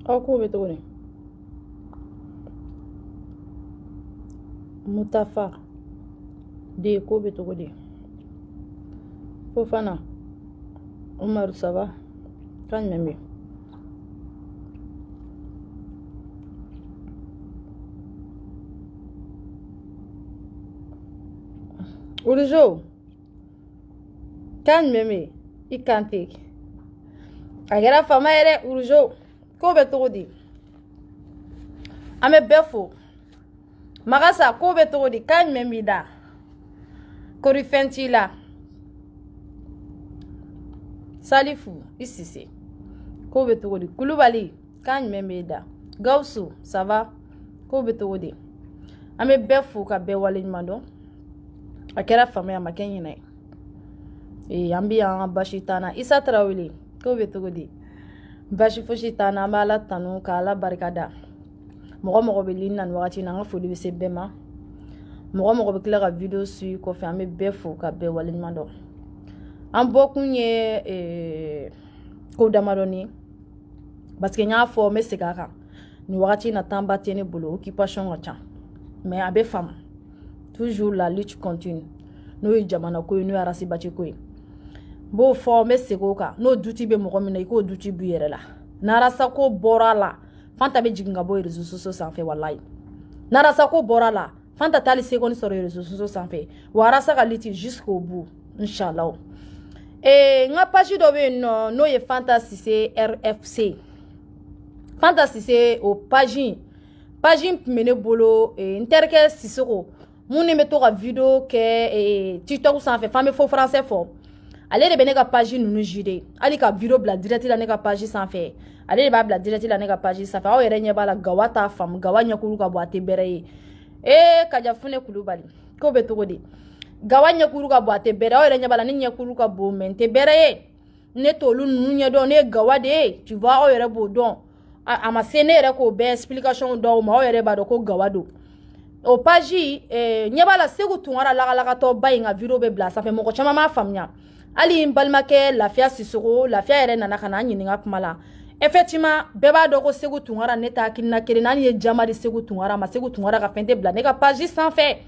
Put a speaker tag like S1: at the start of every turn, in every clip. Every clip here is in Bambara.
S1: Ako be tuguni. Mutafa. De ko be tuguni. Fofana. Omar ça va? Kan meme. Urujo. Kan meme. Ikante. Agera fama ere urujo. Ko be tuguni. Ame befo. Magasa ko be tuguni kan meme da. Kori fentila. Salifou, ici c'est. Kobe Togodi. Kouloubali, kan memeda. Gaussou, ça va? Kobe Togodi. Ame befou ka be wali mando. Akera famille ma kenyina. E ambi an bashitana. Isa Traoré. Kobe Togodi. Bashi foshitana mala tanu kala barikada. Mogo be lin nan wati na nga fodi be se bema. Mogo be kila ka video su ko fe ame befou ka be wali mando. An bokun ye ko damadoni parce que nya fo me segaka ni wakati na tamba tene bolo occupation wacha mais abe femme toujours la lutte continue no jamana ko no arasi bachi ko bo fo me segoka no duty be mo mina ko duty bu yere la narasa ko borala fanta be jiginga bo réseaux sociaux sans fait wallahi narasa ko borala fanta tali seconde sur les réseaux sociaux sans fait warasa ka liti jusqu'au bout inchallah. Et nga page do be no ye fantasy c'est RFC fantasy c'est au page mene bolo interke sisoko muni me to ka video ke TikTok sans fait femme faux français fort allez de bene ka page nunu jide ali ka video bla direct la ne ka page sans fait allez ba bla direct la ne ka page sans fait o yere nya bala gawata fam gawanya kulu ka boate bere kaja fune kulubali ko be to godi gawanya kuru ka boate bere o yere bala ni kuru ka bo mente bere ne tolu nunya do ne gawade tu vois o yere bo don ama sene yere ko be explication do ma o yere ba do ko gawado o page nyabala segu tungara laga to bayinga video be bla ça fait moko chama ma famnya ali mbalmake lafia sisoko lafia yere nana kana nyininga kumala effectivement beba do ko segu tungara neta kinna kirina ni jama de segu tungara ma segu tungara ka pente bla ne ka page sans fait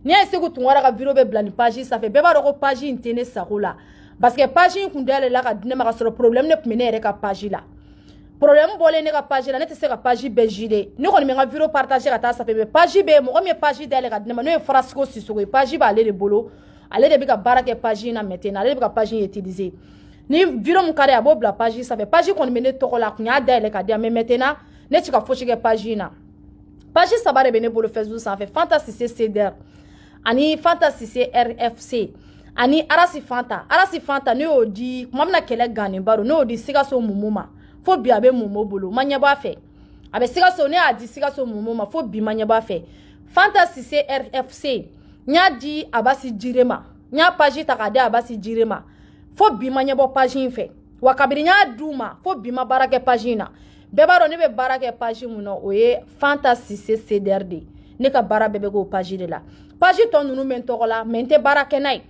S1: ni a segu tungara ka video be bla ni page ça fait beba do ko page intene sakola parce que page kundele la ka dine ma ka soro problème ne pmene yere ka page la problème bolé ne ka page la ne te se ka page be jide ni ko ni nga video partager ka ta ça fait page be mo mi page dele ka dine ma no e frasco sisoko page ba ale de bolo ale de bi ka baraka page na maintenant ale de bi ka page utiliser ni video mon kare abo bla page ça fait page ko ni mene to ko la kunya dele ka dia mais maintenant ne ti ka fochi ke page na page ça ba bene bolo Facebook ça fait fantasy CDR ani fantasy RFC ani arasi fanta ne odi kuma na kele gane baro ne odi siga so mumuma fo bi abe mumo bolo manya ba fe abe siga so ne adi siga so mumuma fo bi manya ba fe fantasy RFC nya di abasi jirema nya page takade abasi jirema fo bi manya bo page fe wakabiri nya duma fo bi ma barake page na bebaro ne be barake page muno oye fantasy CDRD ne ka bara bebe go page de la page ton nunu men tokola mente barake nay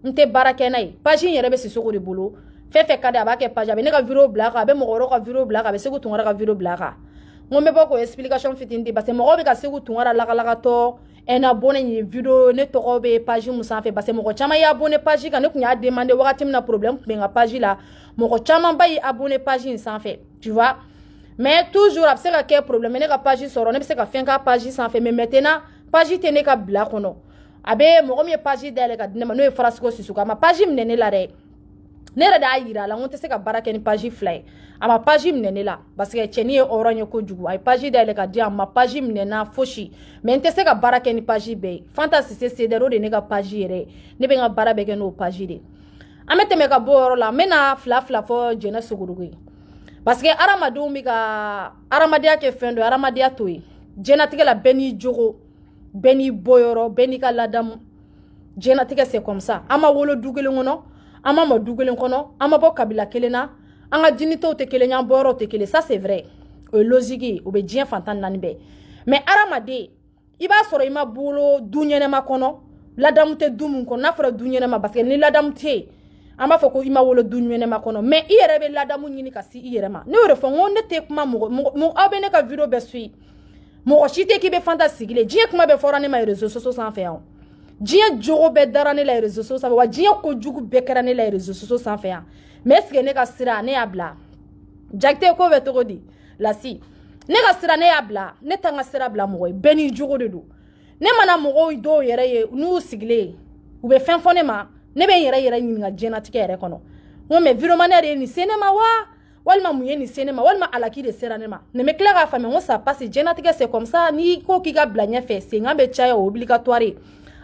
S1: nte barake nay page yere be sisoko de bolo fefe kade abake page abe ne ka video black abe mogoro ka video black abe segu tungara ka video black ngombe boko explication fitindi parce mogo be ka segu tungara laga to en abonné ni video ne toko be page musa fe parce mogo chama ya abonné page ka ne kunya demander wakati mna problème benga page la mogo chama bayi abonné page sans fait tu vois mais toujours abse ka ke problème ne ka page soro ne be se ka fin ka page sans fait mais maintenant page te ne ka black kono abe mogo mi page dele ka dine ma no e frasco sisuka ma page mnene la re ne ra da yira la ngonte se ka baraka ni page fly ama page mnene la parce que cheni e oranyo ko jugu ay page dele ka dia ma page mnena foshi mais nte se ka baraka ni page be fantasy c'est de rode ne ka page yere ne be nga bara be ke no page de amete me ka boro la mena fla fo jena sugurugi parce que aramadu mi ka aramadia ke fendo aramadia toyi jena tike la beni jogo beni boyoro beni ka ladam jena tike c'est comme ça ama wolo dugelen ngono ama ma dugelen kono ama bo kabila kelena anga dinito te kelenya boro te kele ça c'est vrai logique ou be dien fantan nanbe mais aramade iba soro ima bolo dunyene ma kono ladam te dumun kono na fara dunyene ma parce que ni ladam te ama fɔ ko ima wolo du ɲɛnɛma kɔnɔ mais i yɛrɛ bɛ ladamu ɲini ka si i yɛrɛ ma ne y'o de fɔ n ko ne tɛ kuma mɔgɔ aw bɛ ne ka video bɛɛ suit mɔgɔ si tɛ k'i bɛ fanta sigilen diɲɛ kuma bɛɛ fɔra ne ma réseaux sociaux sanfɛ yan diɲɛ jogo bɛɛ dara ne la réseaux sociaux sanfɛ wa diɲɛ kojugu bɛɛ kɛra ne la réseaux sociaux sanfɛ yan mais est ce que ne ka sira ne y'a bila Jakite ko bɛ cogo di Lasi ne ka sira ne y'a bila ne t'an ka sira bila mɔgɔ ye bɛɛ n'i jogo de don ne mana mɔgɔw dɔw yɛrɛ ye n'u sigilen u bɛ fɛn fɔ ne ma ne bɛ n yɛrɛ ɲininka diɲɛnatigɛ yɛrɛ kɔnɔ n ko mais vidéomaneur ye nin se ne ma wa walima mun ye nin se ne ma walima alaki de sera ne ma ne bɛ tila k'a faamuya n ko ça passe diɲɛnatigɛ c'est comme ça n'i ko k'i ka bila ɲɛfɛ senkan bɛ caya o obligatoire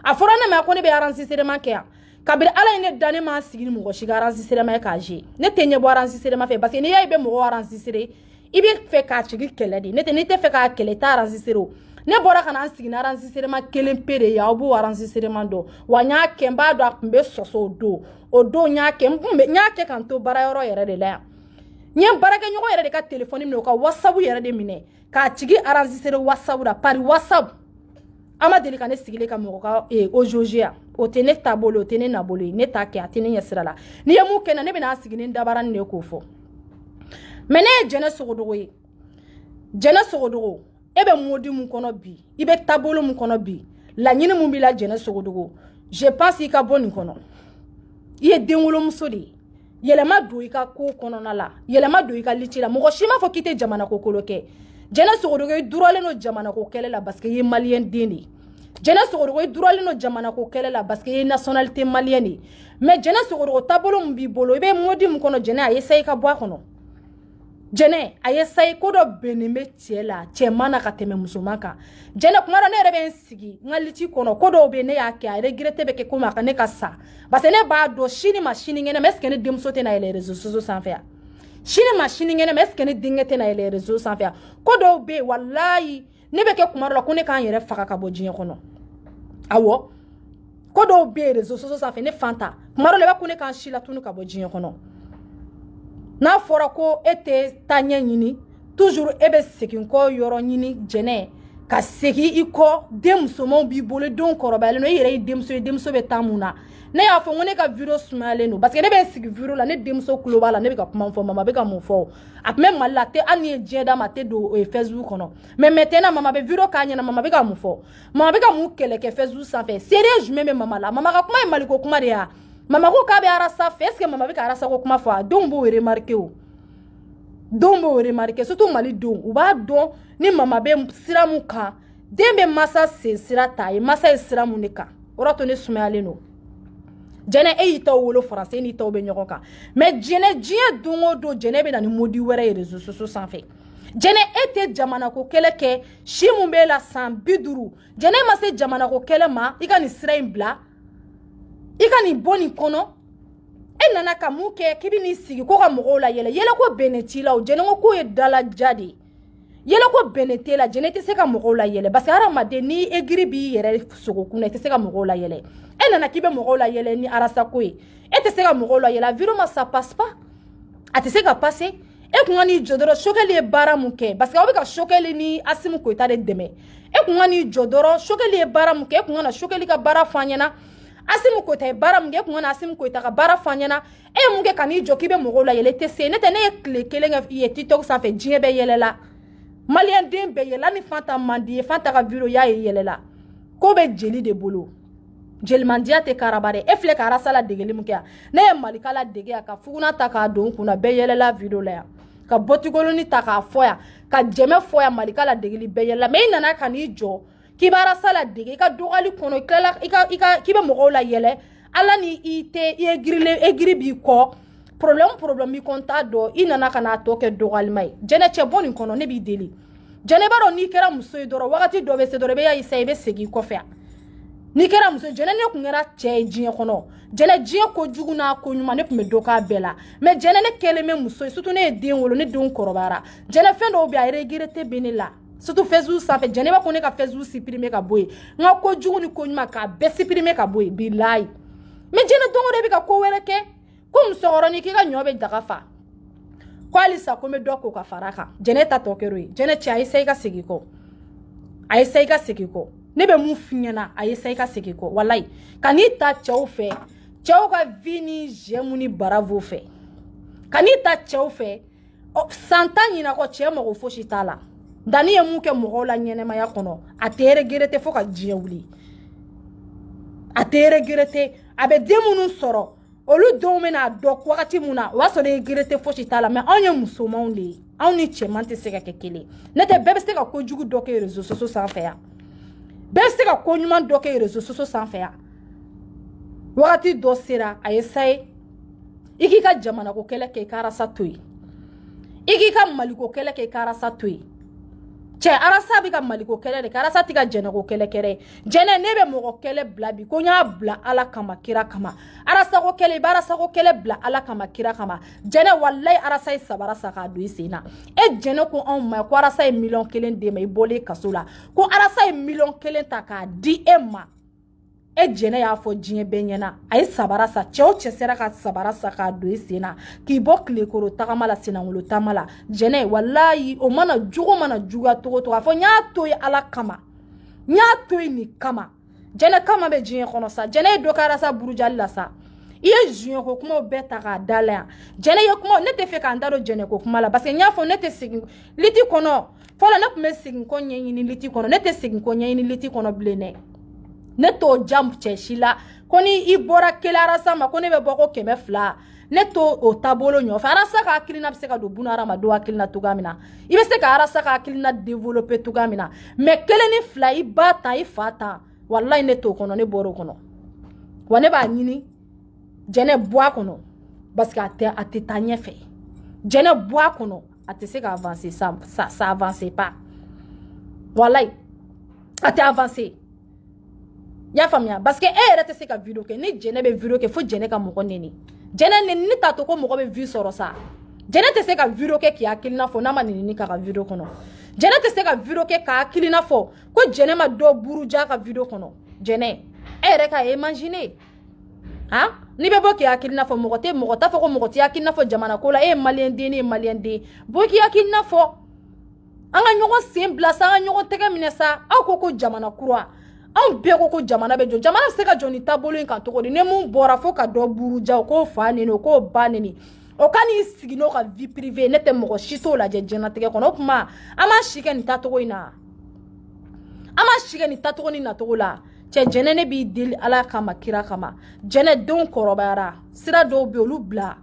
S1: a fɔra ne ma ko ne bɛ enregistrement kɛ yan kabiri ala ye ne da ne ma sigi ni mɔgɔ si ka enregistrement ye k'a jouer ne tɛ ɲɛ bɔ enregistrement fɛ parce que n'i y'a ye i bɛ mɔgɔw enregistrer i bɛ fɛ k'a sigi kɛlɛ de n'i tɛ fɛ k'a kɛlɛ i t'a enregistrer o ne bɔra ka na n sigi ni enregistrement kelen pe de ye aw b'o enregistrement dɔn wa n y'a kɛ n b'a dɔn a tun bɛ sɔsɔ o don n y'a kɛ ka n to baara yɔrɔ yɛrɛ de la yan n ye baarakɛɲɔgɔn yɛrɛ de ka téléphone minɛ o ka whatsapp yɛrɛ de minɛ k'a sigi enregistrer whatsapp la par whatsapp an ma deli ka ne sigilen ka mɔgɔ ka aujourd'hui yan o tɛ ne taabolo o tɛ ne nabolo ye ne t'a kɛ a tɛ ne ɲɛ sira la n'i ye mun kɛ na ne bɛna sigi ni dabaranin de ye k'o fɔ mais ne ye Jɛnɛ Sogodogo ye Jɛnɛ Sogodogo e bɛ modi mun kɔnɔ bi i bɛ taabolo mun kɔnɔ bi laɲini mun b'i la Jɛnɛ Sogodogo je pense i ka bɔ nin kɔnɔ i ye denwolomuso de ye yɛlɛma don i ka ko kɔnɔna la yɛlɛma don i ka lici la mɔgɔ si m'a fɔ k'i tɛ jamana ko kolo kɛ Jɛnɛ Sogodogo i durɔlen no jamana ko kɛlɛ la parce que i ye malien den de ye Jɛnɛ Sogodogo i durɔlen no jamana ko kɛlɛ la parce que i ye nationalité malien de ye mais Jɛnɛ Sogodogo taabolo mun b'i bolo i bɛ modi mun kɔnɔ Jɛnɛ a essaye ka bɔ a kɔnɔ Jɛnɛ a essaye ko dɔ bɛnnen bɛ cɛ la cɛman na ka tɛmɛ musoman kan Jɛnɛ kuma dɔ ne yɛrɛ bɛ n sigi n ka lici kɔnɔ ko dɔw bɛ ne y'a kɛ a regretté bɛ kɛ komi a ka ne ka sa parce que ne b'a dɔn sini ma sinikɛnɛ mais est ce que ne denmuso tɛ na yɛlɛ réseaux sociaux sanfɛ yan sini ma sinikɛnɛ mais est ce que ne denkɛ tɛ na yɛlɛ réseaux sanfɛ yan ko dɔw bɛ yen walayi ne bɛ kɛ kuma dɔ la ko ne k'an yɛrɛ faga ka bɔ diɲɛ kɔnɔ awɔ ko dɔw bɛ yen réseaux sociaux sanfɛ ne fanta kuma dɔ la i b'a ko ne k'an si latunu ka bɔ diɲɛ kɔnɔ n'a fɔra ko e tɛ taa ɲɛ ɲini toujours e bɛ segin kɔ yɔrɔ ɲini Jɛnɛ ka segin i kɔ den musomanw b'i bolo denw kɔrɔbayalen don i yɛrɛ ye denmuso ye denmuso bɛ taa mun na ne y'a fɔ n ko ne ka video sumayalen don parce que ne bɛ n sigi video la ne denmuso tulo b'a la ne bɛ ka kuma fɔ mama bɛ ka mun fɔ a tun bɛ Mali la hali ni ye diɲɛ d'a ma a tɛ don Facebook kɔnɔ mais maintenant mama bɛ video k'a ɲɛna mama bɛ ka mun fɔ mama bɛ ka mun kɛlɛ kɛ Facebook sanfɛ seereya jumɛn bɛ mama la mama ka kuma ye Maliko kuma de ye mama ko k'a bɛ arasa fɛ est ce que mama bɛ ka arasa ko kuma fɔ a denw b'o remarquer o denw b'o remarquer surtout Mali denw u b'a dɔn ni mama bɛ sira mun kan den bɛ masa sen sira ta a ye masa ye sira mun de kan o de to ne sumayalen don Jɛnɛ e y'i taw wolo français n'i taw bɛ ɲɔgɔn kan mais Jɛnɛ diɲɛ don o don Jɛnɛ bɛ na ni modi wɛrɛ ye réseaux sociaux sanfɛ Jɛnɛ e tɛ jamana ko kɛlɛ kɛ si mun b'e la san 50 Jɛnɛ ma se jamana ko kɛlɛ ma i ka nin sira in bila i ka nin bɔ nin kɔnɔ e nana ka mun kɛ k'i bɛ n'i sigi ko ka mɔgɔw la yɛlɛ yɛlɛ ko bɛnnen t'i la o Jɛnɛ ko k'o ye dalaja de ye yɛlɛ ko bɛnnen t'e la Jɛnɛ tɛ se ka mɔgɔw la yɛlɛ parce que hadamaden ni egiri b'i yɛrɛ sogo kunna i tɛ se ka mɔgɔw la yɛlɛ e nana k'i bɛ mɔgɔw la yɛlɛ ni arasa ko ye e tɛ se ka mɔgɔw la yɛlɛ vidéo ma ça passe pas a tɛ se ka passer e kun ka n'i jɔ dɔrɔn Sokɛli ye baara mun kɛ parce que aw bɛ ka Sokɛli ni Asimu Koyita de dɛmɛ e kun ka n'i jɔ dɔrɔn Sokɛli ye baara mun kɛ e kun ka na Sokɛli ka baara fɔ an ɲɛna Asimu Koyita ye baara mun kɛ e kun ka na Asimu Koyita ka baara fɔ an ɲɛna e ye mun kɛ ka n'i jɔ k'i bɛ mɔgɔw la yɛlɛ i tɛ se ne tɛ ne ye tile kelen kɛ ye TikTok sanfɛ diɲɛ bɛɛ yɛlɛla Malien den bɛɛ yɛlɛ ni Fanta man di ye Fanta ka video y'a ye yɛlɛla ko bɛ jeli de bolo jelimandiya tɛ karaba dɛ e filɛ ka arasa la degeli mun kɛ yan ne ye Malika la dege yan ka fuguna ta k'a don kunna bɛɛ yɛlɛla video la yan ka bɔtigoloni ta k'a fɔ yan ka jɛmɛ fɔ yan Malika la degeli bɛɛ yɛlɛla mais i nana ka n'i jɔ k'i bɛ arasa la dege i ka dɔgɔli kɔnɔ i tilala k'i bɛ mɔgɔw la yɛlɛ ala ni i tɛ i ye giri b'i kɔ problème b'i kɔn t'a dɔn i nana ka n'a tɔ kɛ dɔgɔlima ye Jɛnɛ cɛ bɔ nin kɔnɔ ne b'i deli Jɛnɛ b'a dɔn n'i kɛra muso ye dɔrɔn wagati dɔ bɛ se dɔrɔn i bɛ y'a essayer i bɛ segin i kɔfɛ yan n'i kɛra muso Jɛnɛ ne kun kɛra cɛ ye diɲɛ kɔnɔ Jɛnɛ diɲɛ kojugu n'a ko ɲuman ne kun bɛ dɔ k'a bɛɛ la mais Jɛnɛ ne kɛlen bɛ muso ye surtout ne ye den wolo ne denw kɔrɔbayara Jɛnɛ fɛn dɔw bɛ a regretté bɛ ne la surtout Facebook sanfɛ Jɛnɛ b'a ko ne ka Facebook supprimer ka bɔ yen n ka kojugu ni ko ɲuman k'a bɛɛ supprimer ka bɔ yen bilayi mais Jɛnɛ don o don e bɛ ka ko wɛrɛ kɛ ko musokɔrɔni k'i ka ɲɔ bɛ daga fa ko halisa ko n bɛ dɔ ko ka fara a kan Jɛnɛ ta tɔ kɛr'o ye Jɛnɛ cɛ a essaye ka segin kɔ a essaye ka segin kɔ ne bɛ mun f'i ɲɛna a essaye ka segin kɔ walayi ka n'i ta cɛw fɛ cɛw ka vie ni jɛmu ni baravo fɛ kan'i ta cɛw fɛ santa ɲina kɔ cɛ mɔgɔ fosi t'a la dani ye mun kɛ mɔgɔw la ɲɛnɛmaya kɔnɔ a tɛ regretter fo ka diɲɛ wuli a tɛ regretter a bɛ den minnu sɔrɔ olu denw bɛna dɔn wagati min na o b'a sɔrɔ regretter fosi t'a la mais anw ye musomanw de ye anw ni cɛman tɛ se ka kɛ kelen ne tɛ bɛɛ bɛ se ka kojugu dɔ kɛ réseaux sociaux sanfɛ yan bɛɛ bɛ se ka ko ɲuman dɔ kɛ réseaux sociaux sanfɛ yan wagati dɔ sera a ye sa ye i k'i ka jamanako kɛlɛ kɛ i ka arasa to yen i k'i ka maliko kɛlɛ kɛ i ka arasa to yen cɛ arasa bɛ ka maliko kɛlɛ de kɛ arasa tɛ ka jɛnɛko kɛlɛ kɛrɛ jɛnɛ ne bɛ mɔgɔ kɛlɛ bila bi ko n y'a bila ala kama kira kama arasako kɛlɛ i bɛ arasako kɛlɛ bila ala kama kira kama jɛnɛ walayi arasa ye sabara sa k'a don i sen na e jɛnɛ ko anw ma ko arasa ye miliyɔn 1 d'e ma i bɔlen kaso la ko arasa ye miliyɔn 1 ta k'a di e ma e jɛnɛ y'a fɔ diɲɛ bɛɛ ɲɛna a ye sabara sa cɛw cɛ sera ka sabara sa k'a don i sen na k'i bɔ tilekoro tagama la sinangolo taama la jɛnɛ walayi o mana jogo mana juguya togo togo a fɔ n y'a to ye ala kama n y'a to ye nin kama jɛnɛ kama bɛ diɲɛ kɔnɔ sa jɛnɛ ye dɔ kɛra sa burujali la sa i ye zuɲɛ ko kumaw bɛɛ ta k'a da la yan jɛnɛ ye kuma ne tɛ fɛ k'an da don jɛnɛ ko kuma la parce que n y'a fɔ ne tɛ segin liti kɔnɔ fɔlɔ ne tun bɛ segin ko ɲɛɲini liti kɔnɔ ne tɛ segin ko ɲɛɲini liti kɔnɔ bilen dɛ ne t'o jam cɛ si la ko ni i bɔra kelen arasa ma ko ne bɛ bɔ ko 200 ne t'o o taabolo ɲɔfɛ arasa ka hakilina bɛ se ka don buna hadamadenw hakilina cogoya min na i bɛ se ka arasa ka hakilina développer cogoya min na mais 1 ni 2 i ba tan i fa tan walayi ne t'o kɔnɔ ne bɔr'o kɔnɔ wa ne b'a ɲini jɛnɛ bɔ a kɔnɔ parce que a tɛ taa ɲɛfɛ jɛnɛ bɔ a kɔnɔ a tɛ se ka avancer ça avance pas walayi a tɛ avancer y'a faamuya parce que e yɛrɛ tɛ se ka video kɛ ni jɛnɛ bɛ video kɛ fo jɛnɛ ka mɔgɔ neni jɛnɛ neni ni t'a to ko mɔgɔ bɛ vue sɔrɔ sa jɛnɛ tɛ se ka video kɛ k'i hakilina fɔ n'a ma neni k'a ka video kɔnɔ jɛnɛ tɛ se ka video kɛ k'a hakilina fɔ ko jɛnɛ ma dɔ buruja ka video kɔnɔ jɛnɛ e yɛrɛ ka imaginer han ni bɛ bɔ k'i hakilina fɔ mɔgɔ t'a fɔ ko mɔgɔ t'i hakilina fɔ jamana ko la e ye maliyɛn den ne ye maliyɛn den bɔ k'i hakilina fɔ an ka ɲɔgɔn sen bila sa an ka ɲɔgɔn tɛgɛ minɛ sa aw ko jamana kura anw bɛɛ ko jamana bɛ jɔ jamana bɛ se ka jɔ ni taabolo in kan cogo di ni mun bɔra fo ka dɔ buruja o k'o fa neni o k'o ba neni o ka n'i sigi n'o ka vie privée ne tɛ mɔgɔ si t'o lajɛ diɲɛlatigɛ kɔnɔ o tuma an m'a si kɛ nin taacogo in na an m'a si kɛ nin taacogo ni nacogo la cɛ jɛnɛ ne b'i deli ala kama kira kama jɛnɛ denw kɔrɔbayara sira dɔw bɛ olu bila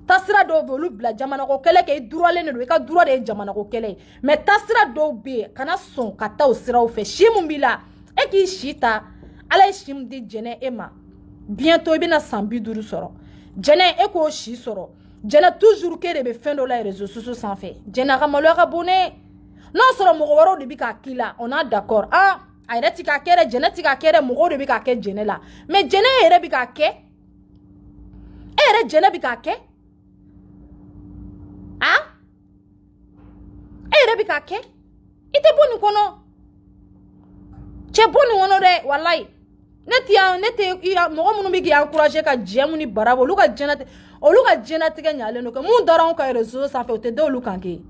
S1: tasira dɔw bɛ olu bila jamanako kɛlɛ kɛ i duralen de don i ka dura de ye jamanako kɛlɛ ye mais tasira dɔw bɛ yen kana sɔn ka taa o siraw fɛ si mun b'i la e k'i si ta ala ye si min di jɛnɛ e ma bientôt i bɛna san 50 sɔrɔ jɛnɛ e k'o si sɔrɔ jɛnɛ toujours k'e de bɛ fɛn dɔ la réseaux sociaux sanfɛ jɛnɛ a ka maloya ka bon dɛ n'a sɔrɔ mɔgɔ wɛrɛw de bɛ k'a k'i la on a d'accord a yɛrɛ ti k'a kɛ dɛ jɛnɛ ti k'a kɛ dɛ mɔgɔw de bɛ k'a kɛ jɛnɛ la mais jɛnɛ yɛrɛ bɛ k'a kɛ e yɛrɛ jɛnɛ bɛ k'a kɛ e yɛrɛ bɛ k'a kɛ i tɛ bɔ nin kɔnɔ cɛ bɔ nin kɔnɔ dɛ walayi ne tɛ mɔgɔ minnu bɛ k'i encourager ka jɛmu ni bara bɔ olu ka jɛnatigɛ ɲalen don kɛ mun dara anw ka réseau sanfɛ o tɛ da olu kan kɛ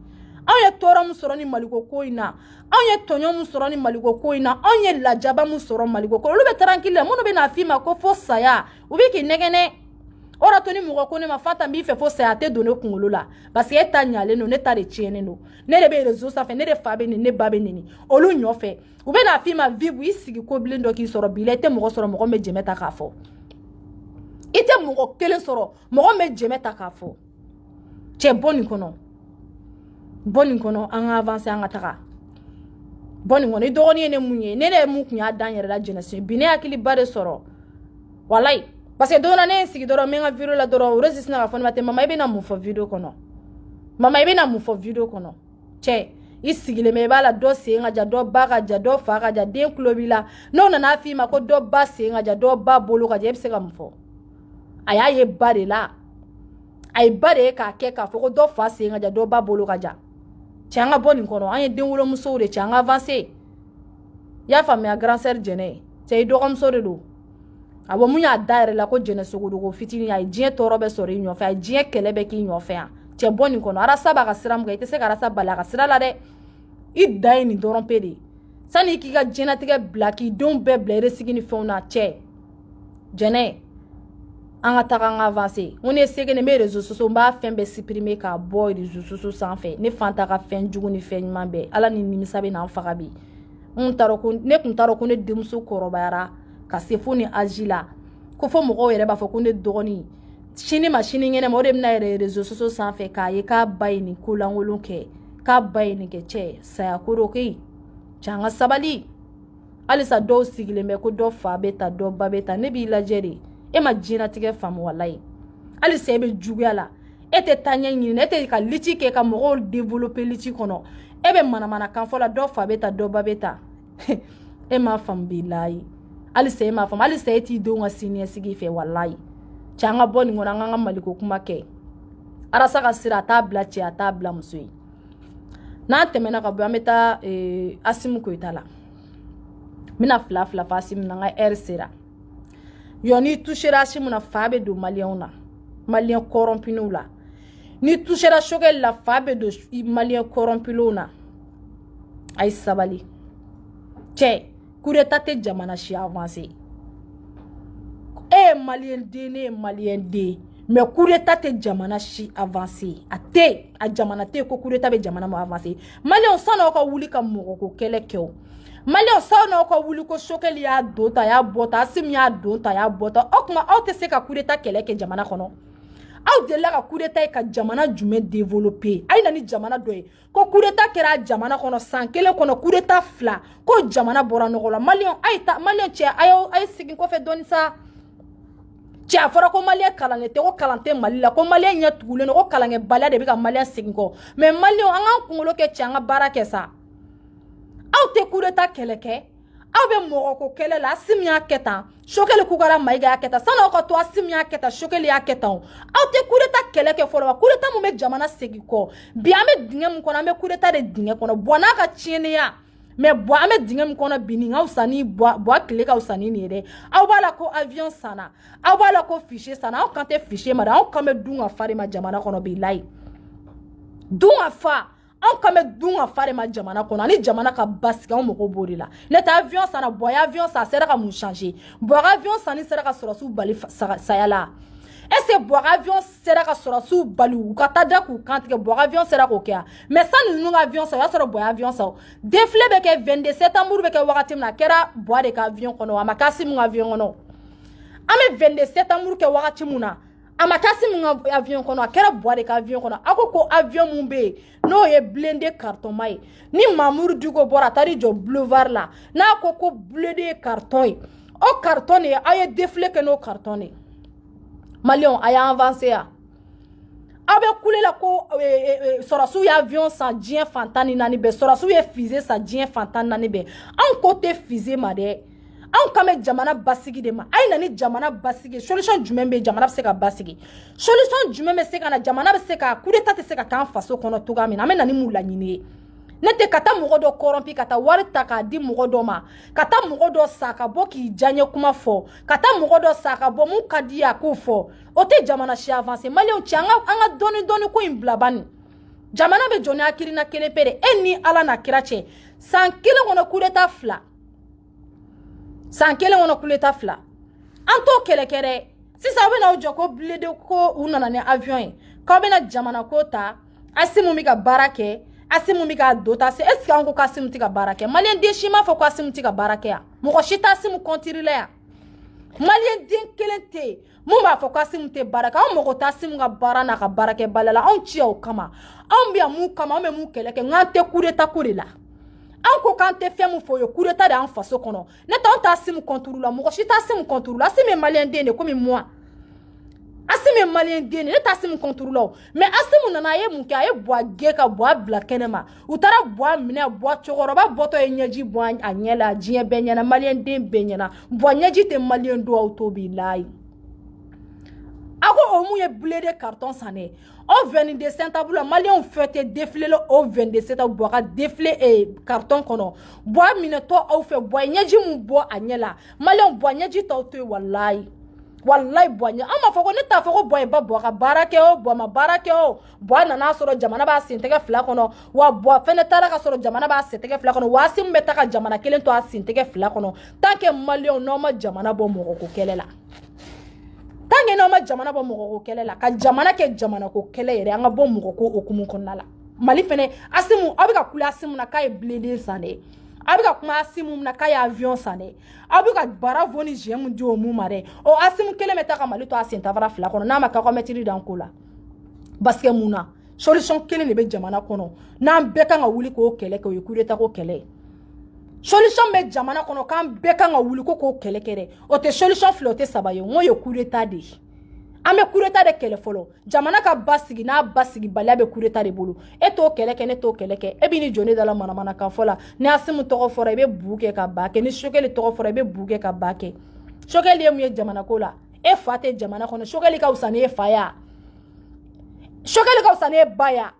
S1: anw ye tɔɔrɔ min sɔrɔ ni maliko ko in na anw ye tɔɲɔ min sɔrɔ ni maliko ko in na anw ye lajaba min sɔrɔ maliko ko olu bɛ tranquille minnu bɛ n'a f'i ma ko fo saya u bɛ k'i nɛgɛnɛ o de to ni mɔgɔ ko ne ma Fanta n b'i fɛ fo saya tɛ don ne kunkolo la parce que e ta ɲalen don ne ta de tiɲɛnen don ne de bɛ réseau sanfɛ ne de fa bɛ nin ne ba bɛ nin olu ɲɔfɛ u bɛ n'a f'i ma vive i sigi ko bilen dɔ k'i sɔrɔ bi la i tɛ mɔgɔ sɔrɔ mɔgɔ min bɛ jɛmɛ ta k'a fɔ i tɛ mɔgɔ kelen sɔrɔ mɔgɔ min bɛ jɛmɛ ta k'a fɔ cɛ bɔ nin kɔnɔ an ka avancer an ka taga bɔ nin kɔnɔ i dɔgɔnin ye ne mun ye ne de ye mun kun y'a dan yɛrɛ la jɛnɛso bi ne hakili ba de sɔrɔ walayi parce que donna ne sigi dɔrɔn n bɛ n ka video la dɔrɔn o rési sina ka fɔ ne ma ten mama i bɛna mun fɔ video kɔnɔ mama i bɛna mun fɔ video kɔnɔ cɛ i sigilen bɛ i b'a la dɔ sen ka jan dɔ ba ka jan dɔ fa ka jan den tulo b'i la n'o nana f'i ma ko dɔ ba sen ka jan dɔ ba bolo ka jan e bɛ se ka mun fɔ a y'a ye ba de la a ye ba de ye k'a kɛ k'a fɔ ko dɔ fa sen ka jan dɔ ba bolo ka jan cɛ an ka bɔ nin kɔnɔ an ye den wolomusow de cɛ an ka avancer i y'a faamuya grand sœur jɛnɛ cɛ i dɔgɔmuso de don a bɔ mun y'a da yɛrɛ la ko jɛnɛ sogodogo fitinin a ye diɲɛ tɔɔrɔ bɛ sɔrɔ i ɲɔfɛ a ye diɲɛ kɛlɛ bɛ k'i ɲɔfɛ yan cɛ bɔ nin kɔnɔ arasa b'a ka sira min kan i tɛ se ka arasa bali a ka sira la dɛ i da ye nin dɔrɔn pe de sani i k'i ka diɲɛlatigɛ bila k'i denw bɛɛ bila i sigi ni fɛnw na cɛ jɛnɛ an ka taga an ka avancer n ko ne sege ne bɛ réseaux sociaux n b'a fɛn bɛɛ supprimer k'a bɔ réseaux sociaux sanfɛ ne fan ta ka fɛn jugu ni fɛn ɲuman bɛɛ ala ni nimisa bɛ n'an faga bi ne kun t'a dɔn ko ne denmuso kɔrɔbayara ka se fo ni âge la ko fo mɔgɔw yɛrɛ b'a fɔ ko ne dɔgɔnin sini ma sini ŋɛnɛ ma o de bɛna yɛrɛ réseaux sociaux sanfɛ k'a ye k'a ba ye nin ko lankolon kɛ k'a ba ye nin kɛ cɛ saya ko do koyi cɛ an ka sabali halisa dɔw sigilen bɛ ko dɔ fa bɛ ta dɔ ba bɛ ta ne b'i lajɛ de e ma diɲɛlatigɛ faamu walayi halisa e bɛ juguya la e tɛ taa ɲɛ ɲini e tɛ ka liti kɛ ka mɔgɔw développer liti kɔnɔ e bɛ manamanakan fɔ la dɔ fa bɛ ta dɔ ba bɛ ta e m'a faamu bilayi halisa e m'a faamu halisa e t'i denw ka siniɲɛsigi fɛ walayi cɛ an ka bɔ nin kɔnɔ an k'an ka maliko kuma kɛ arasa ka sira a t'a bila cɛ a t'a bila muso ye n'an tɛmɛna ka bɔ an bɛ taa Asimu Koyita la n bɛna fila fɔ Asimu na n ka heure sera yɔ n'i touchera Asimu na fa bɛ don maliyɛnw na maliyɛn corrompus la n'i touchera Choguel la fa bɛ don maliyɛn corrompus na a ye sabali cɛ coup d'état tɛ jamana si avancé e ye maliyɛn den ne ye maliyɛn den mais coup d'état tɛ jamana si avancé a tɛ a jamana tɛ ko coup d'état bɛ jamana ma avancé maliyɛnw san'aw ka wuli ka mɔgɔko kɛlɛ kɛ o maliyɛnw san'aw ka wuli ko Choguel y'a don ta a y'a bɔ ta Asimu y'a don ta a y'a bɔ ta o tuma aw tɛ se ka coup d'état kɛlɛ kɛ jamana kɔnɔ aw delila ka coup d'état ye ka jamana jumɛn développer a ye na ni jamana dɔ ye ko coup d'état kɛra jamana kɔnɔ san kelen kɔnɔ coup d'état fila ko jamana bɔra nɔgɔ la maliyɛnw a ye ta maliyɛn cɛ a ye segin kɔfɛ dɔɔni sa cɛ a fɔra ko maliyɛn kalannen tɛ ko kalan tɛ Mali la ko maliyɛn ɲɛ tugulen don ko kalankɛbaliya de bɛ ka maliyɛn segin kɔ mais maliyɛnw an k'an kunkolo kɛ cɛ an ka baara kɛ sa aw tɛ coup d'état kɛlɛ kɛ aw bɛ mɔgɔko kɛlɛ la Asimu y'a kɛ tan Choguel Kukara Mayiga y'a kɛ tan san'aw ka to Asimu y'a kɛ tan Choguel y'a kɛ tan aw tɛ coup d'état kɛlɛ kɛ fɔlɔ wa coup d'état mun bɛ jamana segin kɔ bi an bɛ dingɛ mun kɔnɔ an bɛ coup d'état de dingɛ kɔnɔ Buwa n'a ka tiɲɛniya mais Buwa an bɛ dingɛ min kɔnɔ bi nin ka fisa ni Buwa tile ka fisa ni nin ye dɛ aw b'a la ko avion sanna aw b'a la ko fichier sanna aw kan tɛ fichier ma dɛ aw kan bɛ dun ka fa de ma jamana kɔnɔ bilayi dun ka fa anw kan bɛ dun ka fa de ma jamana kɔnɔ ani jamana ka basigi anw mɔgɔw b'o de la ne tɛ avion sanna Buwa ye avion san a sera ka mun changer Buwa ka avion sanni sera ka sɔrɔsiw bali saya la est ce que Buwa ka avion sera ka sɔrɔsiw bali u ka taa da k'u kan tigɛ Buwa ka avion sera k'o kɛ yan mais sani ninnu ka avion san o y'a sɔrɔ Buwa ye avion san défilé bɛ kɛ 22 septembre bɛ kɛ wagati min na a kɛra Buwa de ka avion kɔnɔ a ma kɛ Asimu ka avion kɔnɔ an bɛ 22 septembre kɛ wagati min na a ma kɛ Asimu ka avion kɔnɔ a kɛra Buwa de ka avion kɔnɔ a ko avion mun bɛ yen n'o ye blindé carton ma ye ni Mamour Diko bɔra a taara i jɔ boulevard la n'a ko blindé ye carton ye o carton de aw ye défilé kɛ n'o carton de maliyɛnw a y'a avancé ya aw bɛ kule la ko sɔrɔsiw ye avion san diɲɛ fan 14 bɛɛ sɔrɔsiw ye fusée san diɲɛ fan 14 bɛɛ anw ko tɛ fusée ma dɛ anw kan bɛ jamana basigi de ma a ye na ni jamana basigi solution jumɛn bɛ jamana bɛ se ka basigi solution jumɛn bɛ se ka na jamana bɛ se ka coup d'état tɛ se ka k'an faso kɔnɔ cogoya min na an bɛ na ni mun laɲini ye ne tɛ ka taa mɔgɔ dɔ corrompu ka taa wari ta k'a di mɔgɔ dɔ ma ka taa mɔgɔ dɔ sa ka bɔ k'i diyaɲɛ kuma fɔ ka taa mɔgɔ dɔ sa ka bɔ mun ka di ye a k'o fɔ o tɛ jamana si avancé maliyɛnw cɛ an ka dɔɔni ko in bila bani jamana bɛ jɔ ni hakilina kelen pe de e ni ala n'a kira cɛ san kelen kɔnɔ coup d'état fila san kelen kɔnɔ coup d'état fila an t'o kɛlɛ kɛ dɛ sisan aw bɛna aw jɔ ko blindé ko u nana ni avion ye k'aw bɛna jamana ko ta Asimu bɛ ka baara kɛ Asimu bɛ ka don ta est ce que an ko k'Asimu tɛ ka baara kɛ maliyɛn den si m'a fɔ ko Asimu tɛ ka baara kɛ yan mɔgɔ si tɛ Asimu contre la yan maliyɛn den kelen tɛ yen mun b'a fɔ ko Asimu tɛ baara kɛ anw mɔgɔ tɛ Asimu ka baara n'a ka baarakɛbaliya la anw ci o kama anw bɛ yan mun kama anw bɛ mun kɛlɛ kɛ nk'an tɛ coup d'état ko de la anw ko k'an tɛ fɛn mun fɔ o ye coup d'état de y'an faso kɔnɔ ne tɛ anw tɛ Asimu contre la mɔgɔ si tɛ Asimu contre la Asimu ye maliyɛn den de komi moi Asimu ye maliyɛn den de ne tɛ Asimu contre la o mais Asimu nana a ye mun kɛ a ye Buwa gɛn ka Buwa bila kɛnɛ ma u taara Buwa minɛ Buwa cɛkɔrɔba bɔtɔ ye ɲɛji bɔ a ɲɛ la diɲɛ bɛɛ ɲɛna maliyɛn den bɛɛ ɲɛna Buwa ɲɛji tɛ maliyɛn dɔw aw to bilayi a ko o mun ye blindé carton san dɛ o 22 septembre la maliyɛnw fêté défilé la o 22 septembre Buwa ka défilé carton kɔnɔ Buwa minɛtɔ aw fɛ Buwa ye ɲɛji mun bɔ a ɲɛ la maliyɛnw Buwa ɲɛji t'aw to yen walayi wallahi Buwa ɲɛ an m'a fɔ ko ne t'a fɔ ko Buwa ye ba Buwa ka baara kɛ o Buwa ma baara kɛ o Buwa nana sɔrɔ jamana b'a sentɛgɛ fila kɔnɔ wa Buwa fɛnɛ taara ka sɔrɔ jamana b'a sentɛgɛ fila kɔnɔ wa Asimu bɛ taga jamana kelen to a sentɛgɛ fila kɔnɔ tant que maliyɛnw n'aw ma jamana bɔ mɔgɔko kɛlɛ la Tant que ma jamana ba moko ko kele la ka jamana ke jamana ko kele yere anga bo moko ko okumu konna la mali fene asimu abika kula asimu na kay blede sane abika kuma asimu na kay avion sane abika bara voni jemu di omu mare o asimu kele meta ka mali to asenta vara fila kono na maka ko metiri dan kula baske muna solution kele ne be jamana kono na beka nga wuli ko kele ko yekure ta ko kele solution be jamana kono kan beka nga wuli ko kele kere o te solution flotte sabayo mo yekure ta de ame kureta de kele folo jamana ka basigi na basigi bali abe kureta de bolo e to kele ke ne to kele ke e bi ni jone dala mana kan fola ni asimu toko fora be buke ka bake ni shokeli toko fora be buke ka bake shokeli ye mu jamana ko la e fate jamana kono shokeli ka usane e faya shokeli ka usane baya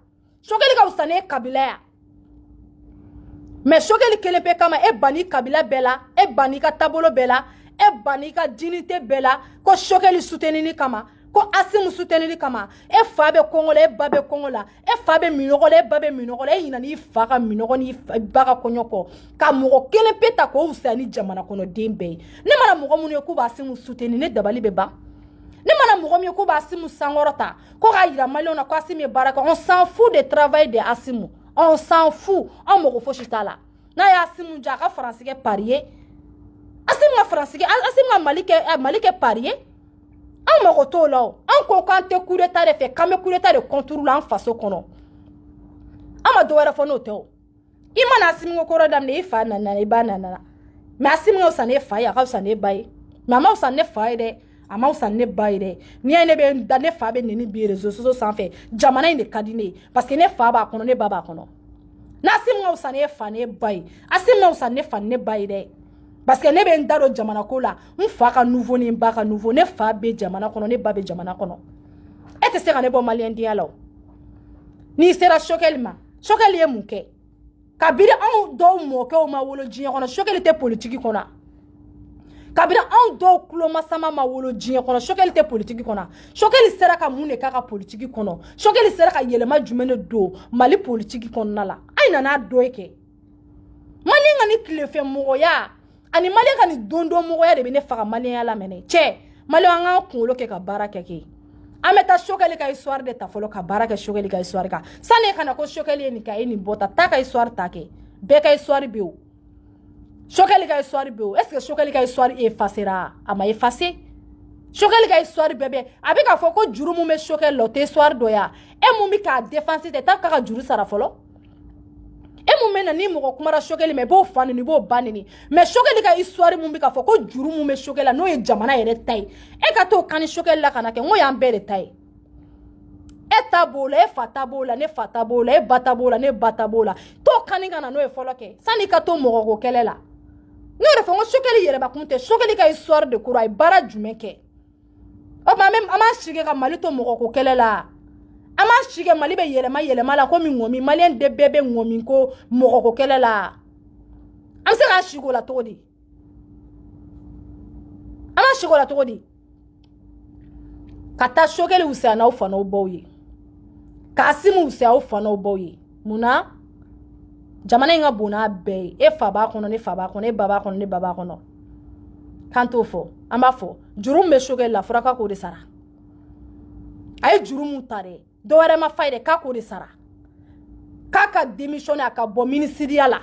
S1: shokeli ka usane kabila ya mais shokeli kele pe kama e bani kabila bela e bani ka tabolo bela e bani ka dinite bela ko shokeli soutenini kama ko asimu soutenini kama e fa be kongola e ba be kongola e fa be minogola e ba be minogola e hina ni fa ka minogo ni ba ka konyoko ka mugo kele peta ko usani jamana kono dembe ne mana mugo munu ko ba asimu soutenini ne dabali be ba ne mana mugo mi ko ba asimu sangorota ko ga yira maliona ko asimu baraka on s'en fout de travail de asimu on s'en fout on mugo fo chitala na ya asimu jaka français ke parier asimu français asimu malike parier an mako to la an ko kan te coup d'état de fait kame coup d'état de contour la en faso kono ama do wera fo no te o imana asimu ko rodam ne fa na na ba na na mais asimu o sane fa ya ka sane bai mama o sane fa de ama o sane bai de ni ene be da ne fa be ne ni bi réseaux sociaux sans fait jamana ine kadine parce que ne fa ba kono ne baba kono na asimu o sane fa ne bai asimu o sane fa ne bai de parce que ne be ndaro jamana ko la mfa ka nouveau ni mba ka nouveau ne fa be jamana kono ne ba be jamana kono e te se ka ne bo malien dialo ni sera shokelma shokeli e muke kabira an do moke o ma wolo jinya kono shokeli te politique kono kabira an do kulo masama ma wolo jinya kono shokeli te politique kono shokeli sera ka mune ka politique kono shokeli sera ka yelema jumene do mali politique kono nala ay nana do eke mali ngani klefe moya ani mali ka ni dondo moya de be ne faga mali ya la mene che mali anga kulo ke ka baraka ke ameta shokeli ka histoire de ta folo ka baraka shokeli ka histoire ka sane kana ko shokeli ni ka ni bota ta ka histoire ta ke be ka histoire bi o shokeli ka histoire bi o est-ce que shokeli ka histoire effacera ama effacer shokeli ka histoire bebe abi ka fo ko juru mu me shokeli lo te histoire do ya e mu mi ka défense te ta ka juru sara folo e mu mena ni mo ko kumara shokeli me bo fani ni bo banini mais shokeli ka histoire mu bi ka fo ko juru mu me shokela no ye jamana yere tai e ka to kan shokeli la kana ke ngo ya mbere tai e tabola e fatabola ne fatabola e batabola ne batabola to kani kana no e folo ke sani ka to mo ko kelela no re fo ngo shokeli yere ba kunte shokeli ka histoire de kura e bara jumeke o ma même ama shige ka malito mo ko kelela ama shige mali be yelema la ko mi ngomi malien de bebe ngomi ko moko ko kelela am se ka shigo la todi ama shigo la todi kata shokeli usana ufana uboyi kasimu usana ufana uboyi muna jamana inga bona be e fa ba kono ne fa ba kono e baba kono ne baba kono kanto fo amba fo jurum be shokeli la furaka ko de sara ay jurum tare do wɛrɛ ma fayde k'a ko de sara k'a ka démissionner a ka bɔ ministériya la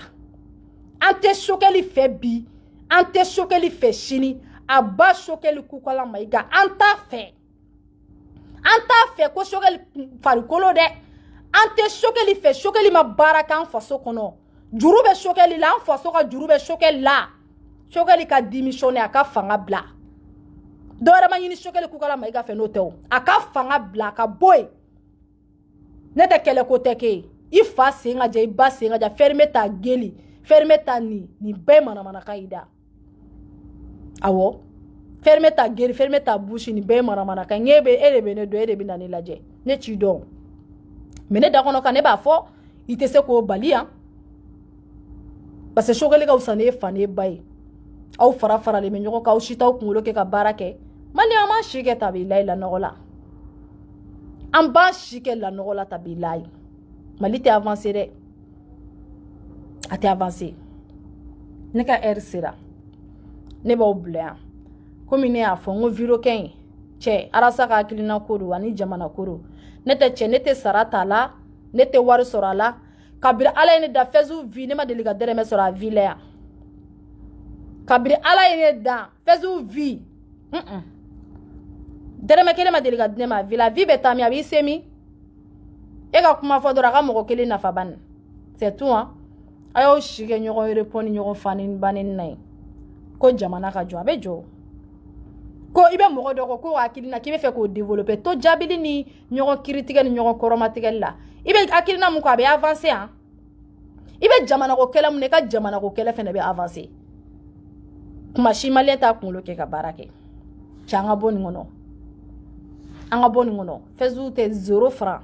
S1: an tɛ shokeli fɛ bi an tɛ shokeli fɛ sini a ba shokeli kukala mayiga an t'a fɛ ko shokeli farikolo dɛ an tɛ shokeli fɛ shokeli ma baara k'an faso kɔnɔ juru bɛ shokeli la an faso ka juru bɛ shokeli la shokeli ka démissionner a ka fanga bila do wɛrɛ ma ɲini shokeli kukala mayiga fɛ n'o tɛ o a ka fanga bila a ka bɔ yen ne te kele ko te ke I fa senga ja I ba senga ja ferme ta geli ferme ta ni be mana kaida awo ferme ta geli ferme ta bouche ni be mana ka ngebe elebe ne do elebe na ni laje ne ti do mene da kono ka ne ba fo ite se ko balia parce que shogeli ka usane fane bay aw fara le menyo ka ushita kungulo ke ka barake mani ama shike tabilai la nogola an ba shike la nogola tabilai mali te avancer de a te avancer ne ka air sera ne ba oublier comme ne a fo ngo viro ken cɛ arasa ka hakilina ko do ani jamana ko do ne tɛ cɛ ne tɛ sara t'a la ne tɛ wari sɔrɔ a la kabiri ala ye ne da Facebook vie ne ma deli ka dɛrɛmɛ sɔrɔ a vie la yan kabiri ala ye ne da Facebook vie dɛrɛmɛ kelen ma deli ka di ne ma a vie la vie bɛ taa min a b'i se min e ka kuma fɔ dɔrɔn a ka mɔgɔ kelen nafa bani c'est tout hein a y'o si kɛ ɲɔgɔn repos ni ɲɔgɔn fani banni na ye ko jamana ka jɔ a bɛ jɔ ko i bɛ mɔgɔ dɔ ko hakilina k'i bɛ fɛ k'o développer to jaabili ni ɲɔgɔn kiritigɛ ni ɲɔgɔn kɔrɔmatigɛli la i bɛ hakilina mun kɔ a bɛ avancer han i bɛ jamana ko kɛlɛ mun na i ka jamana ko kɛlɛ fɛnɛ bɛ avancer kuma si maliyɛn t'a kunkolo kɛ ka baara kɛ cɛ an ka bɔ nin kɔnɔ an ka bɔ nin kɔnɔ Facebook tɛ 0 franc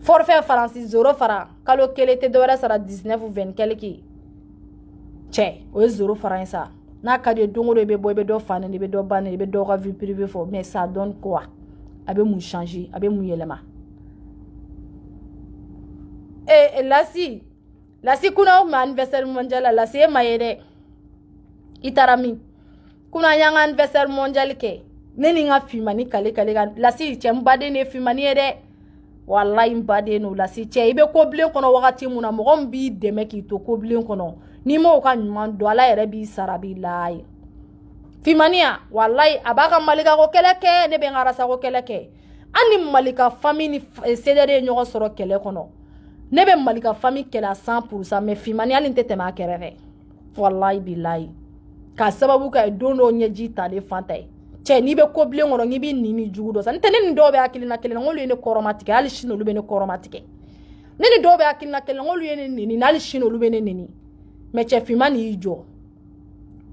S1: forfait faransi 0 franc kalo kelen tɛ dɔwɛrɛ sara 19 ou 20 quelque cɛ o ye 0 franc ye sa n'a ka di ye don o don i bɛ bɔ i bɛ dɔ fa ni i bɛ dɔ ba ni i bɛ dɔ ka vie privée fɔ mais ça donne quoi a bɛ mun changer a bɛ mun yɛlɛma Lasi kuna ma anniversaire mondial la Lasi e ma ye dɛ i taara min kuna y'an ka anniversaire mondial kɛ ne ni n ka Fimani kale ka Lasi cɛ n baden de ye Fimani ye dɛ wallahi n baden no Lasi cɛ i bɛ kobilen kɔnɔ wagati mun na mɔgɔ min b'i dɛmɛ k'i to kobilen kɔnɔ n'i m'o ka ɲuman dɔn ala yɛrɛ b'i sara b'i layi Fimani ya wallahi a b'a ka malika ko kɛlɛ kɛ ne bɛ n ka arasa ko kɛlɛ kɛ an ni malika famille ni CDD ye ɲɔgɔn sɔrɔ kɛlɛ kɔnɔ ne bɛ malika famille kɛlɛ 100% mais Fimani hali n tɛ tɛmɛ a kɛrɛfɛ wallahi billahi k'a sababu kɛ don dɔ ɲɛji talen fanta ye cɛ n'i bɛ kobilen kɔnɔ n'i b'i ni jugu dɔ sa n tɛ ne ni dɔw bɛ hakilina kelen na n'olu ye ne kɔrɔmatigɛ hali sini olu bɛ ne kɔrɔmatigɛ ne ni dɔw bɛ hakilina kelen na n'olu ye ne neni hali sini olu bɛ ne neni mais cɛ Fimani y'i jɔ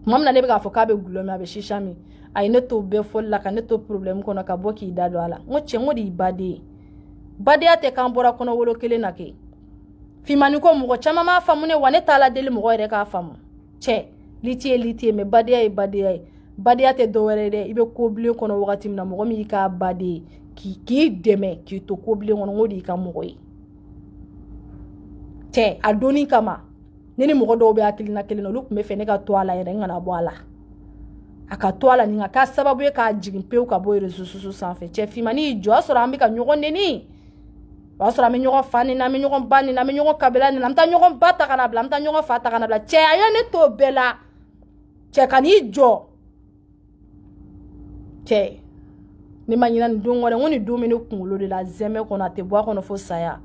S1: tuma min na ne bɛ k'a fɔ k'a bɛ gulɔ min a bɛ shisha min a ye ne to bɛɛ fɔli la ka ne to problème kɔnɔ ka bɔ k'i da don a la n ko cɛ n ko de y'i baden ye badenya tɛ k'an bɔra kɔnɔwolo kelen na kɛ Fimani ko mɔgɔ caman m'a faamu ne wa ne t'a la deli mɔgɔ yɛrɛ k'a faamu cɛ liti ye liti ye mais badenya ye badenya ye badenya tɛ dɔwɛrɛ ye dɛ i bɛ kobilen kɔnɔ wagati min na mɔgɔ min y'i ka baden ye k'i dɛmɛ k'i to kobilen kɔnɔ n ko de y'i ka mɔgɔ ye cɛ a donni kama ne ni mɔgɔ dɔw bɛ hakilina kelen na olu tun bɛ fɛ ne ka to a la yɛrɛ n kana bɔ a la a ka to a la nin ka k'a sababu ye k'a jigin pewu ka bɔ réseaux sociaux sanfɛ cɛ Fimani y'i jɔ o y'a sɔrɔ an bɛ ka ɲɔgɔn neni o y'a sɔrɔ an bɛ ɲɔgɔn fa ni na an bɛ ɲɔgɔn ba ni na an bɛ ɲɔgɔn kabila ni na an bɛ taa ɲɔgɔn ba ta ka na bila an bɛ taa ɲɔgɔn fa ta ka na bila cɛ a ye ne to bɛɛ la cɛ ka n'i jɔ cɛ ne ma ɲina nin don wɛrɛ n ko nin don bɛ ne kunkolo de la zɛmɛ kɔnɔ a tɛ bɔ a kɔnɔ fo saya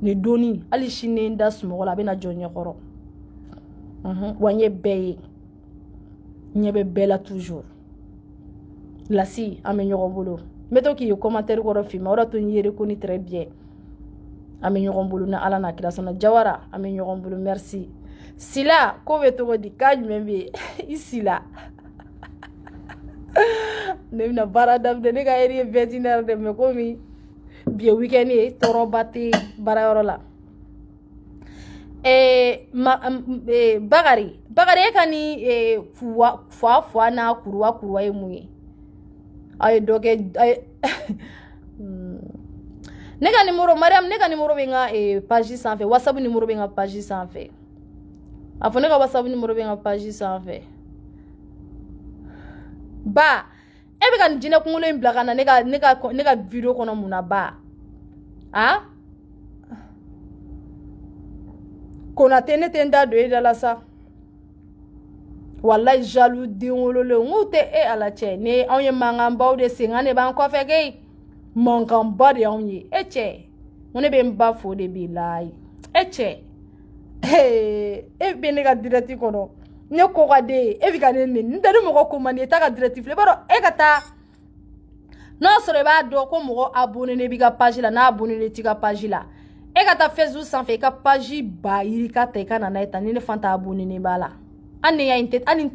S1: nin donni hali sini n da sunɔgɔ la a bɛ na jɔ ɲɛkɔrɔ wa n ye bɛɛ ye n ɲɛ bɛ bɛɛ la toujours Lasi an bɛ ɲɔgɔn bolo n bɛ to k'i ye commentaire kɔrɔ Fima o de to n ye reconnu très bien an bɛ ɲɔgɔn bolo ni ala n'a kira sɔnna Jawara an bɛ ɲɔgɔn bolo merci Sila ko bɛ cogo di k'a jumɛn bɛ yen i Sila ne bɛna baara daminɛ ne ka heure ye 21h de mais komi bi ye weekend ye tɔɔrɔba tɛ baarayɔrɔ la Bakari e ka ni fuwa n'a kuruwa ye mun ye a ye dɔ kɛ ne ka numéro Mariam ne ka numéro bɛ n ka page sanfɛ WhatsApp numéro bɛ n ka page sanfɛ a fɔ ne ka WhatsApp numéro bɛ n ka page sanfɛ ba e bɛ ka nin jinɛ kunkolo in bila ka na ne ka video kɔnɔ mun na ba a Konate ne tɛ n da don e da la sa wallahi jaloux den wololen n k'u tɛ e ala cɛ ne anw ye mankanbaw de senkan de b'an kɔfɛ ke mankanba de y'anw ye e cɛ n ne bɛ n ba fo de b'i layi e cɛ e bɛ ne ka direct kɔnɔ ne ko ka den e bɛ ka ne neni n tɛ ni mɔgɔ ko man di e t'a ka direct filɛ i b'a dɔn e ka taa n'a sɔrɔ i b'a dɔn ko mɔgɔ abonné ne b'i ka page la n'a abonné t'i ka page la e ka taa Facebook sanfɛ i ka page ba yiri ka ta i ka na n'a ye tan ni ne fan t'a abonné ne b'a la hali ne y'a ye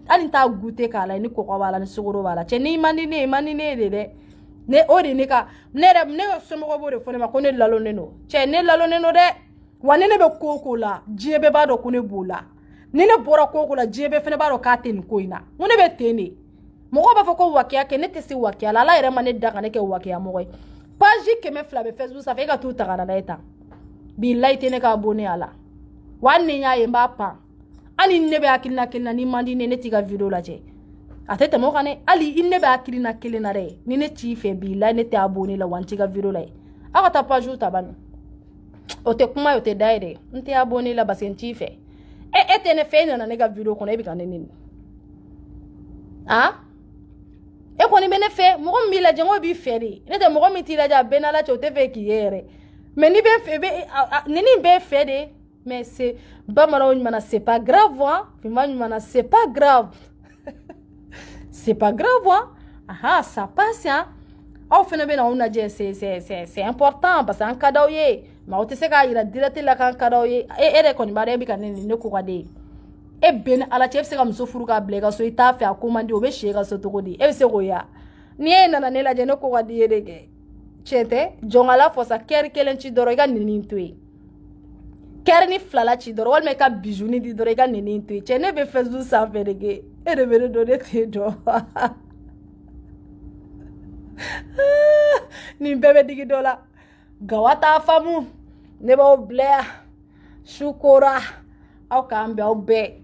S1: hali t'a goûter k'a la ni kɔgɔ b'a la ni sukaro b'a la cɛ n'i man di ne ye man di ne ye de dɛ ne o de ne ka somɔgɔw b'o de fɔ ne ma ko ne lalonnen don cɛ ne lalonnen don dɛ wa ne bɛ ko o ko la diɲɛ bɛɛ b'a dɔn ko ne b'o la ni ne bɔra ko o ko la diɲɛ bɛɛ fana b'a dɔn k'a tɛ nin ko in na n ko ne bɛ ten de mɔgɔw b'a fɔ ko wakiya kɛ ne tɛ se wakiya la ala yɛrɛ ma ne da ka ne kɛ wakiya mɔgɔ ye page 200 bɛ Facebook sanfɛ e ka t'u ta ka na n'a ye tan billahi tɛ ne ka abonné a la wa hali ni n y'a ye n b'a pan hali ni ne bɛ hakilina kelen na ni man di ne t'i ka video lajɛ ate temo kane ali inne ba kirina kelena re ni ne ci fe bi la ne te abonné la wanti ga video la aka ta page ta ban o te kuma o te daire nte abonné la basen ci fe e te ne fe na ne ga video ko ne bi kanene ni e ko ni bene fe mo mi la jengo bi fe de ne te mo mi ti la ja benala cho te fe ki yere mais ni be fe be ni be fe de mais c'est bamara mana c'est pas grave hein mana c'est pas grave c'est pas grave hein ça passe hein au fait be na on a dit c'est important parce que en cadeau ye ma o te se ka ira direct la kan cadeau ye e ko ni bare bi kanene ne ko kade e ben ala chef se ka muso furu ka blega so ita fe akomandi o be shega so to kodi e se ko ya ni e nana ne la je ne ko kadi yedege chete jongala fosa ker kelen ci doro ga nini tuyi ker ni flala ci doro wal me ka bijuni di doro ga nini tuyi che ne be fezu sa ferege e de be do de te do ni bebe digi dola gawata famu ne ba oblea shukura au kambe au be